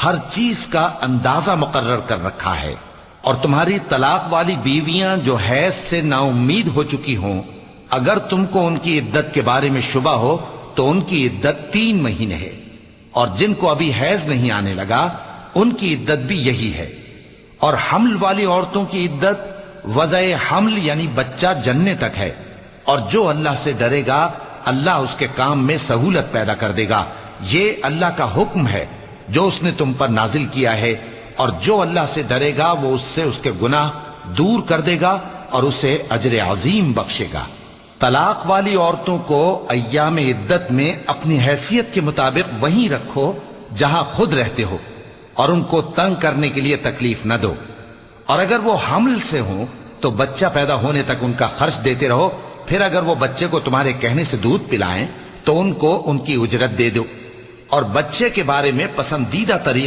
ہر چیز کا اندازہ مقرر کر رکھا ہے، اور تمہاری طلاق والی بیویاں جو حیض سے نا امید ہو چکی ہوں، اگر تم کو ان کی عدت کے بارے میں شبہ ہو تو ان کی عدت 3 مہینے ہے، اور جن کو ابھی حیض نہیں آنے لگا ان کی عدت بھی یہی ہے۔ اور حمل والی عورتوں کی عدت وضع حمل یعنی بچہ جننے تک ہے، اور جو اللہ سے ڈرے گا اللہ اس کے کام میں سہولت پیدا کر دے گا۔ یہ اللہ کا حکم ہے جو اس نے تم پر نازل کیا ہے، اور جو اللہ سے ڈرے گا وہ اس سے اس کے گناہ دور کر دے گا اور اسے اجر عظیم بخشے گا۔ طلاق والی عورتوں کو ایام عدت میں اپنی حیثیت کے مطابق وہیں رکھو جہاں خود رہتے ہو، اور ان کو تنگ کرنے کے لیے تکلیف نہ دو، اور اگر وہ حمل سے ہوں تو بچہ پیدا ہونے تک ان کا خرچ دیتے رہو، پھر اگر وہ بچے کو تمہارے کہنے سے دودھ پلائیں تو ان کو ان کی اجرت دے دو، اور بچے کے بارے میں پسندیدہ طریقہ